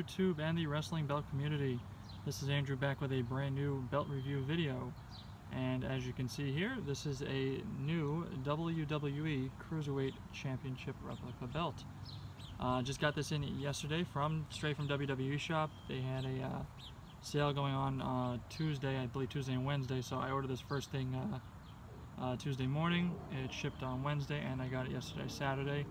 YouTube and the wrestling belt community. This is Andrew back with a brand new belt review video. And as you can see here, this is a new WWE Cruiserweight Championship Replica belt. Just got this in yesterday straight from WWE shop. They had a sale going on Tuesday, I believe Tuesday and Wednesday, so I ordered this first thing Tuesday morning. It shipped on Wednesday and I got it yesterday, Saturday.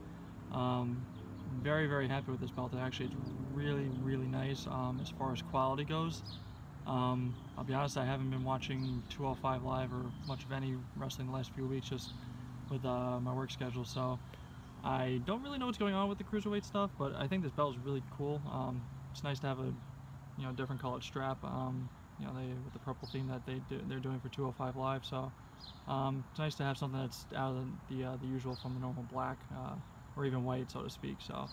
Very happy with this belt. Actually, it's really nice as far as quality goes. I'll be honest, I haven't been watching 205 Live or much of any wrestling the last few weeks, just with my work schedule, so I don't really know what's going on with the cruiserweight stuff, but I think this belt is really cool. It's nice to have a different colored strap, with the purple theme that they're doing for 205 Live, so it's nice to have something that's out of the usual from the normal black or even white, so to speak. So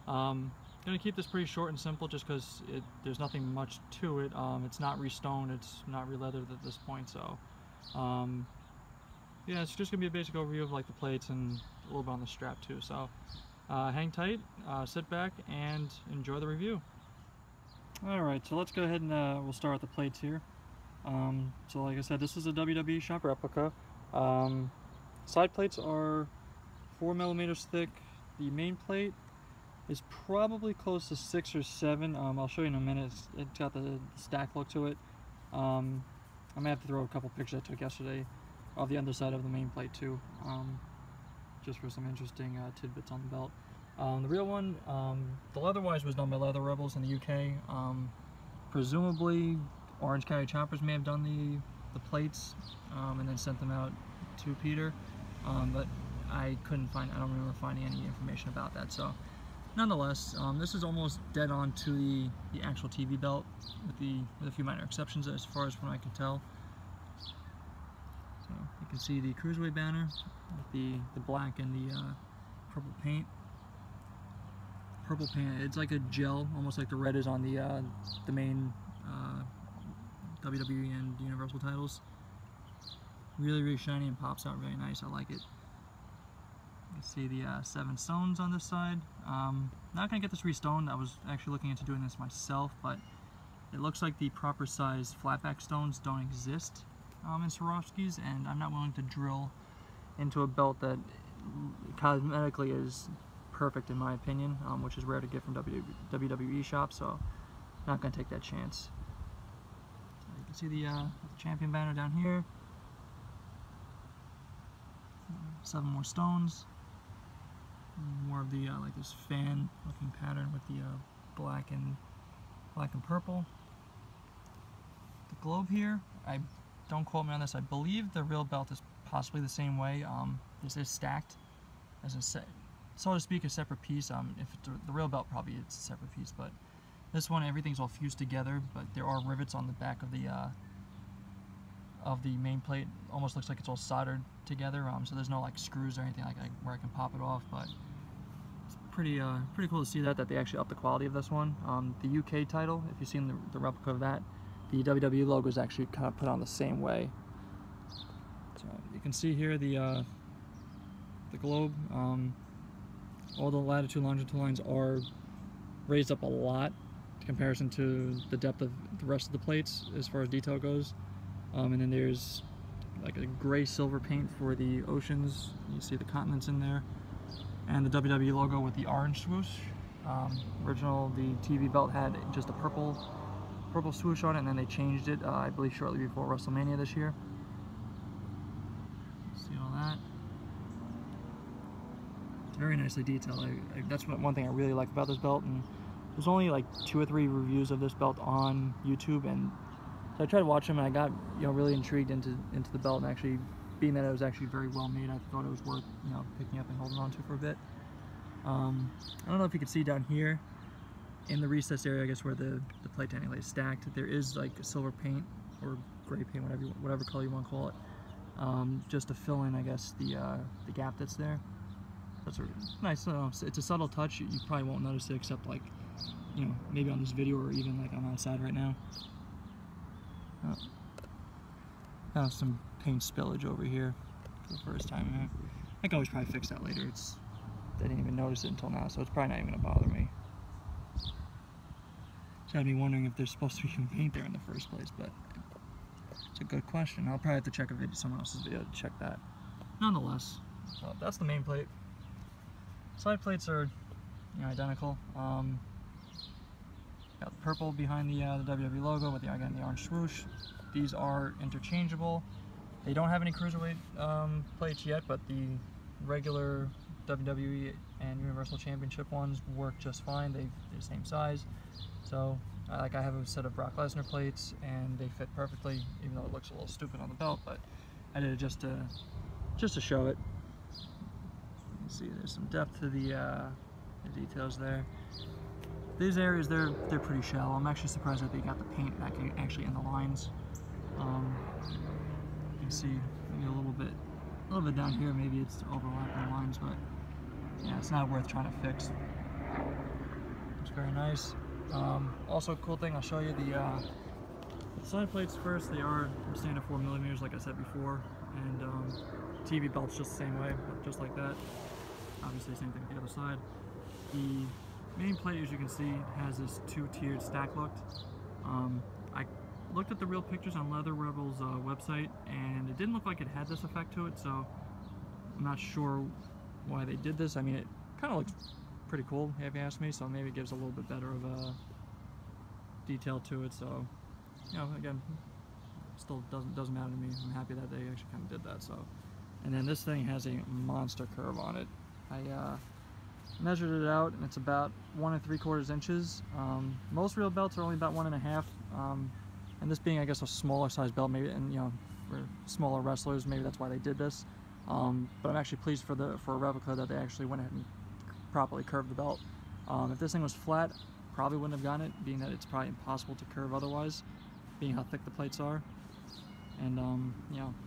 I'm gonna keep this pretty short and simple, just because there's nothing much to it. It's not re-stoned, it's not re-leathered at this point, so yeah, it's just gonna be a basic overview of like the plates and a little bit on the strap too. So hang tight, sit back, and enjoy the review. Alright, so let's go ahead and we'll start with the plates here. So like I said, this is a WWE shop replica. Side plates are 4mm thick. The main plate is probably close to 6 or 7. I'll show you in a minute. It's got the stack look to it. I'm gonna have to throw a couple pictures I took yesterday of the underside of the main plate too, just for some interesting tidbits on the belt. The real one, the leather-wise, was done by Leather Rebels in the UK. Presumably, Orange County Choppers may have done the plates and then sent them out to Peter, but I don't remember finding any information about that. So, nonetheless, this is almost dead on to the actual TV belt, with a few minor exceptions as far as from what I can tell. So you can see the Cruiserweight banner with the black and the purple paint. Purple paint, it's like a gel, almost like the red is on the main WWE and Universal titles. Really shiny and pops out really nice. I like it. You can see the 7 stones on this side. Not gonna get this re-stoned. I was actually looking into doing this myself, but it looks like the proper size flatback stones don't exist in Swarovskis, and I'm not willing to drill into a belt that cosmetically is perfect in my opinion, which is rare to get from WWE shop, so not gonna take that chance. So you can see the champion banner down here. 7 more stones. More of the like this fan looking pattern with the black and purple. The globe here, don't quote me on this, I believe the real belt is possibly the same way. This is stacked as a set, so to speak, a separate piece. If it's the real belt, probably it's a separate piece, but this one, everything's all fused together, but there are rivets on the back of the main plate. Almost looks like it's all soldered together, so there's no like screws or anything like where I can pop it off, but it's pretty cool to see that they actually upped the quality of this one. The UK title, if you've seen the replica of that, the WWE logo is actually kind of put on the same way. So you can see here the globe. All the latitude and longitude lines are raised up a lot in comparison to the depth of the rest of the plates as far as detail goes. And then there's like a gray silver paint for the oceans. You see the continents in there, and the WWE logo with the orange swoosh. Original, the TV belt had just a purple swoosh on it, and then they changed it, I believe, shortly before WrestleMania this year. See all that? It's very nicely detailed. That's one thing I really like about this belt, and there's only like 2 or 3 reviews of this belt on YouTube, and so I tried to watch them, and I got really intrigued into the belt, and actually, being that it was actually very well made, I thought it was worth picking up and holding on to for a bit. I don't know if you can see down here in the recess area, I guess where the plate technically is stacked, there is like silver paint or gray paint, whatever color you want to call it, just to fill in, I guess, the gap that's there. That's nice. It's a subtle touch. You probably won't notice it, except like maybe on this video, or even like I'm outside right now. Got some paint spillage over here for the first time. I can always probably fix that later. I didn't even notice it until now, so it's probably not even gonna bother me. It's got me wondering if there's supposed to be some paint there in the first place, but it's a good question. I'll probably have to check someone else's video to check that. Nonetheless, so that's the main plate. Side plates are, identical. Got the purple behind the WWE logo with again the orange swoosh. These are interchangeable. They don't have any Cruiserweight plates yet, but the regular WWE and Universal Championship ones work just fine. They're the same size. So, I have a set of Brock Lesnar plates, and they fit perfectly, even though it looks a little stupid on the belt, but I did it just to show it. You can see there's some depth to the details there. These areas, they're pretty shallow. I'm actually surprised that they got the paint actually in the lines. You can see maybe a little bit down here. Maybe it's overlapping lines, but yeah, it's not worth trying to fix. It's very nice. Also, a cool thing, I'll show you the side plates first. They are standard 4mm, like I said before, and TV belt's just the same way, just like that. Obviously, same thing with the other side. The main plate, as you can see, has this two-tiered stack look. I looked at the real pictures on Leather Rebel's website, and it didn't look like it had this effect to it, so I'm not sure why they did this. I mean, it kind of looks pretty cool, if you ask me, so maybe it gives a little bit better of a detail to it. So, again, still doesn't matter to me. I'm happy that they actually kind of did that. So, and then this thing has a monster curve on it. I measured it out, and it's about 1 3/4 inches. Most real belts are only about 1 1/2, and this being, I guess, a smaller size belt, maybe, and for smaller wrestlers, maybe that's why they did this. But I'm actually pleased for a replica that they actually went ahead and properly curved the belt. If this thing was flat, probably wouldn't have gotten it, being that it's probably impossible to curve otherwise, being how thick the plates are, and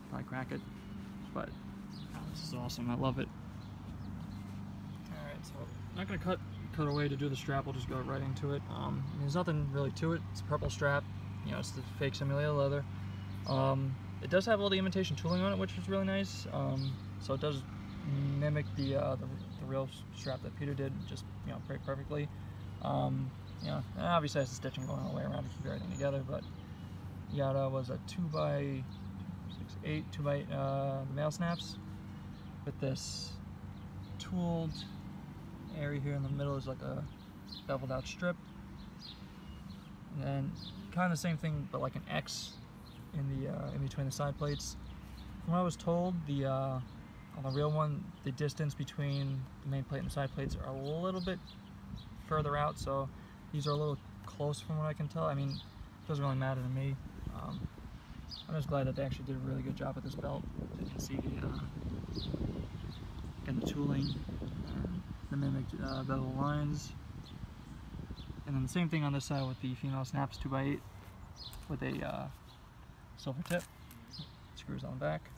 probably crack it. But this is awesome. I love it. All right, so I'm not gonna cut away to do the strap. We'll just go right into it. There's nothing really to it. It's a purple strap. It's the fake simulated leather. It does have all the imitation tooling on it, which is really nice. So it does mimic the real strap that Peter did, just pretty perfectly. And obviously has the stitching going all the way around to keep everything together. But Yada was a 2x6/8 2x the male snaps with this tooled area here in the middle is like a beveled out strip, and then kind of the same thing but like an X in between the side plates. From what I was told, on the real one, the distance between the main plate and the side plates are a little bit further out, so these are a little close from what I can tell. I mean, it doesn't really matter to me. I'm just glad that they actually did a really good job with this belt. As you can see the tooling, the mimicked bevel lines, and then the same thing on this side with the female snaps 2x8 with a silver tip. Screws on the back.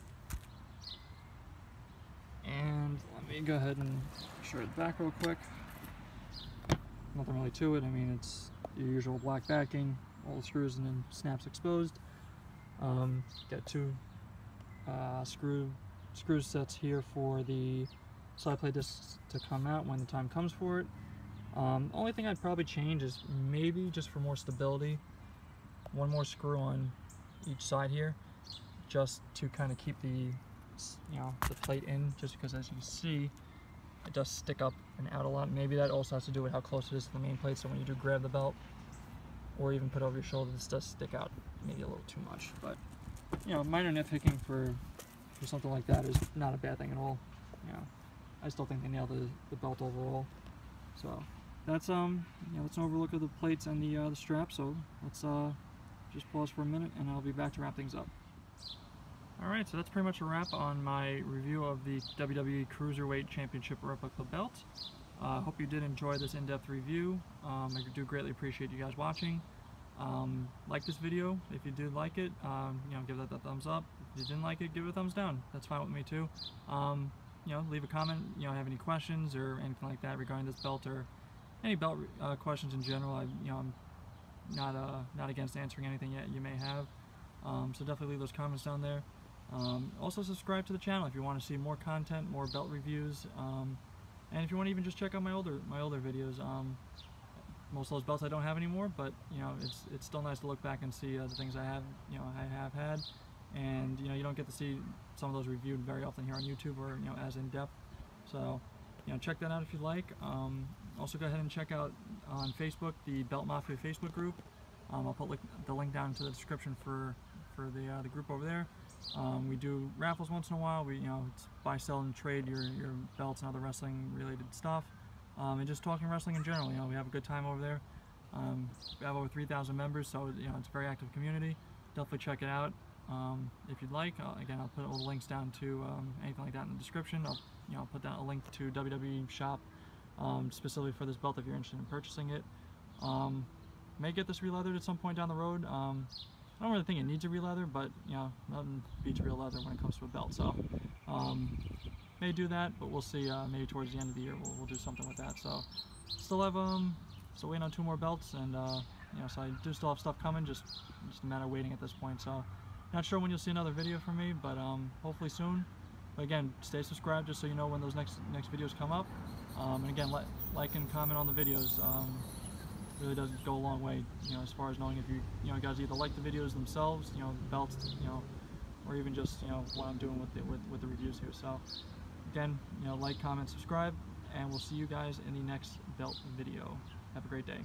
And let me go ahead and show you the back real quick. Nothing really to it. I mean, it's your usual black backing, all the screws and then snaps exposed. Got two screw sets here for the side plate discs to come out when the time comes for it. Only thing I'd probably change is maybe just for more stability, one more screw on each side here, just to kind of keep the plate in, just because as you can see it does stick up and out a lot. Maybe that also has to do with how close it is to the main plate, so when you do grab the belt or even put it over your shoulder, this does stick out maybe a little too much. But minor nitpicking for something like that is not a bad thing at all. I still think they nailed the belt overall. So that's that's an overlook of the plates and the strap. So let's just pause for a minute and I'll be back to wrap things up. Alright, so that's pretty much a wrap on my review of the WWE Cruiserweight Championship Replica belt. I hope you did enjoy this in-depth review. I do greatly appreciate you guys watching. Like this video if you did like it, give that a thumbs up. If you didn't like it, give it a thumbs down. That's fine with me too. Leave a comment, have any questions or anything like that regarding this belt or any belt questions in general. I'm not against answering anything yet you may have. So definitely leave those comments down there. Also subscribe to the channel if you want to see more content, more belt reviews, and if you want to even just check out my older videos. most of those belts I don't have anymore, but you know, it's still nice to look back and see the things I have, you know, I have had, and you know, you don't get to see some of those reviewed very often here on YouTube, or you know, as in depth. So you know, check that out if you'd like. Also go ahead and check out on Facebook the Belt Mafia Facebook group. I'll put the link down to the description for the group over there. We do raffles once in a while. You know, it's buy, sell, and trade your belts and other wrestling related stuff, and just talking wrestling in general. You know, we have a good time over there. We have over 3,000 members, so you know, it's a very active community. Definitely check it out if you'd like. Again, I'll put all the links down to anything like that in the description. I'll put down a link to WWE shop specifically for this belt if you're interested in purchasing it. May get this re-leathered at some point down the road. I don't really think it needs a re-leather, but you know, nothing beats real leather when it comes to a belt. So may do that, but we'll see. Maybe towards the end of the year we'll do something with that. So still have still waiting on 2 more belts, and you know, so I do still have stuff coming. Just a matter of waiting at this point. So not sure when you'll see another video from me, but hopefully soon. But again, stay subscribed just so you know when those next videos come up. And again, like and comment on the videos. Really does go a long way, you know, as far as knowing if you know, guys either like the videos themselves, you know, the belts, you know, or even just, you know, what I'm doing with the reviews here. So again, you know, like, comment, subscribe, and we'll see you guys in the next belt video. Have a great day.